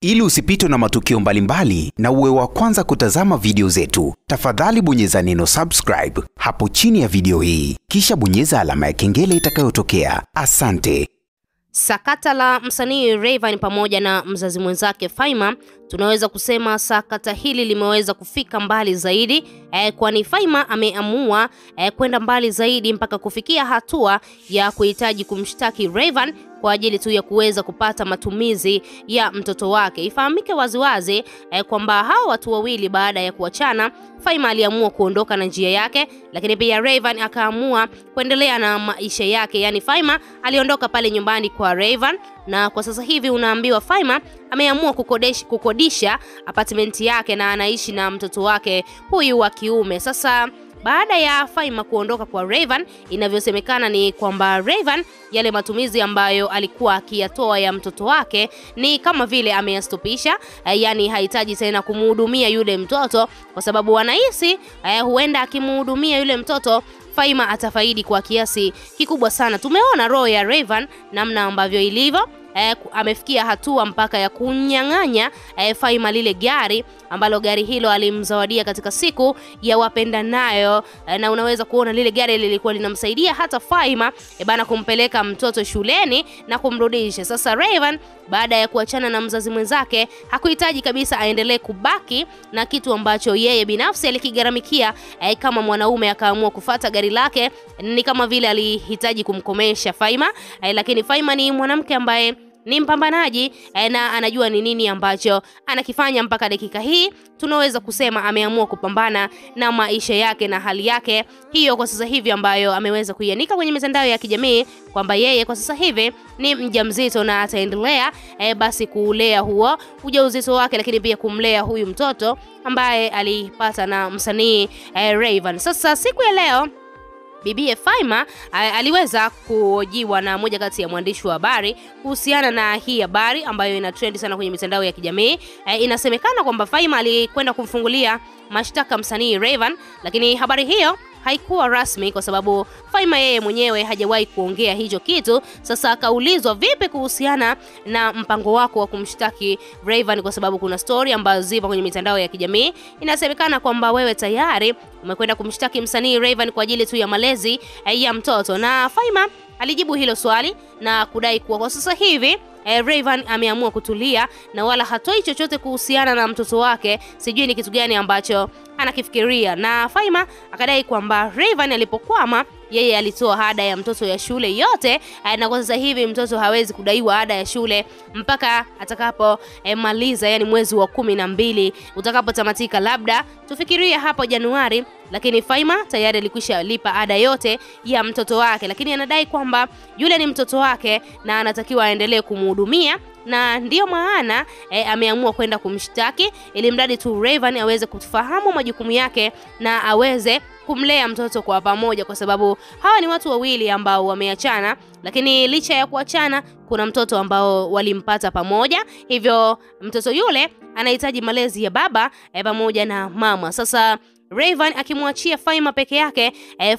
Ili usipitwe na matukio mbalimbali na uwe wa kwanza kutazama video zetu, tafadhali bonyeza neno subscribe hapo chini ya video hii, kisha bonyeza alama ya kengele itakayotokea. Asante. Sakata la msanii Rayvanny pamoja na mzazi mwenzake Faima, tunaweza kusema sakata hili limeweza kufika mbali zaidi, kwani Faima ameamua kwenda mbali zaidi mpaka kufikia hatua ya kuhitaji kumshtaki Rayvanny kwa ajili tu ya kuweza kupata matumizi ya mtoto wake. Ifahamike waziwazi kwamba hao watu wawili baada ya kuachana, Faima aliamua kuondoka na njia yake, lakini pia Rayvanny akaamua kuendelea na maisha yake. Yani Faima aliondoka pale nyumbani kwa Rayvanny, na kwa sasa hivi unaambiwa Faima ameamua kukodisha apartment yake na anaishi na mtoto wake huyu wa kiume. Sasa baada ya Faima kuondoka kwa Rayvanny, inavyosemekana ni kwamba Rayvanny yale matumizi ambayo alikuwa akiyatoa ya mtoto wake ni kama vile ameyastopisha, yani hahitaji tena kumhudumia yule mtoto, kwa sababu anahisi huenda akimhudumia yule mtoto Faima atafaidi kwa kiasi kikubwa sana. Tumeona roho ya Rayvanny namna ambavyo ilivyo. Amefikia hatua mpaka ya kunyang'anya Faima lile gari ambalo gari hilo alimzawadia katika siku ya wapendanayo, na unaweza kuona lile gari lilikuwa linamsaidia hata Faima bana kumpeleka mtoto shuleni na kumrudisha. Sasa Rayvanny baada ya kuachana na mzazi mwenzake hakuhitaji kabisa aendelee kubaki na kitu ambacho yeye binafsi alikigaramikia kama mwanaume, akaamua kufuata gari lake. Ni kama vile alihitaji kumkomesha Faima, lakini Faima ni mwanamke ambaye ni mpambanaji na anajua ni nini ambacho anakifanya. Mpaka dakika hii tunaweza kusema ameamua kupambana na maisha yake na hali yake hiyo kwa sasa hivi, ambayo ameweza kuianika kwenye mitandao ya kijamii kwamba yeye kwa sasa hivi ni mjamzito na ataendelea basi kulea huo ujauzito wake, lakini pia kumlea huyu mtoto ambaye alipata na msanii Rayvanny. Sasa siku ya leo Bibi Faima aliweza kuhojiwa na moja kati ya mwandishi wa habari kuhusiana na hii habari ambayo ina trend sana kwenye mitandao ya kijamii. Inasemekana kwamba Faima alikwenda kumfungulia mashtaka msanii Rayvanny, lakini habari hiyo haikuwa rasmi kwa sababu Faima yeye mwenyewe hajawahi kuongea hicho kitu. Sasa akaulizwa, vipi kuhusiana na mpango wako wa kumshtaki Rayvanny, kwa sababu kuna story ambazo zipo kwenye mitandao ya kijamii. Inasemekana kwamba wewe tayari umekwenda kumshtaki msanii Rayvanny kwa ajili tu ya malezi ya mtoto, na Faima alijibu hilo swali na kudai kuwa kwa sasa hivi Rayvanny ameamua kutulia na wala hatoi chochote kuhusiana na mtoto wake. Sijui ni kitu gani ambacho anakifikiria. Na Faima akadai kwamba Rayvanny alipokwama yeye alitoa ada ya mtoto ya shule yote, na kwa sasa hivi mtoto hawezi kudaiwa ada ya shule mpaka atakapo maliza, yani mwezi wa 12 utakapotamatika, labda tufikirie hapo Januari. Lakini Faima tayari alikwisha lipa ada yote ya mtoto wake, lakini anadai kwamba yule ni mtoto wake na anatakiwa aendelee kumhudumia, na ndio maana ameamua kwenda kumshtaki ili mradi tu Rayvanny aweze kufahamu majukumu yake na aweze kumlea mtoto kwa pamoja, kwa sababu hawa ni watu wawili ambao wameachana, lakini licha ya kuachana kuna mtoto ambao walimpata pamoja, hivyo mtoto yule anahitaji malezi ya baba pamoja na mama. Sasa Rayvanny akimwachia Faima peke yake,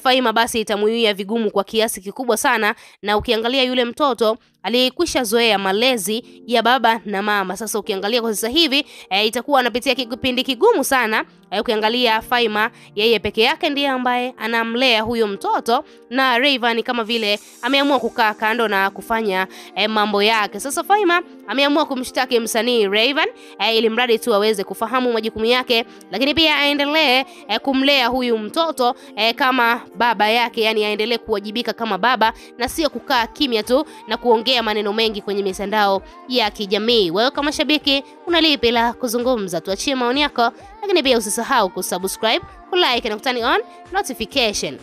Faima basi itamuia vigumu kwa kiasi kikubwa sana, na ukiangalia yule mtoto alikwisha zoea malezi ya baba na mama. Sasa ukiangalia kwa sasa hivi itakuwa anapitia kipindi kigumu sana. Ukiangalia Faima yeye peke yake ndiye ambaye anamlea huyo mtoto, na Rayvanny kama vile ameamua kukaa kando na kufanya mambo yake. Sasa Faima ameamua kumshtaki msanii Rayvanny ili mradi tu aweze kufahamu majukumu yake, lakini pia aendelee kumlea huyu mtoto kama baba yake, yani aendelee kuwajibika kama baba na sio kukaa kimya tu na kuongea maneno mengi kwenye mitandao ya kijamii. Wewe kama shabiki unalipi la kuzungumza? Tuachie maoni yako, lakini pia usisahau kusubscribe, kulike na kutani on notification.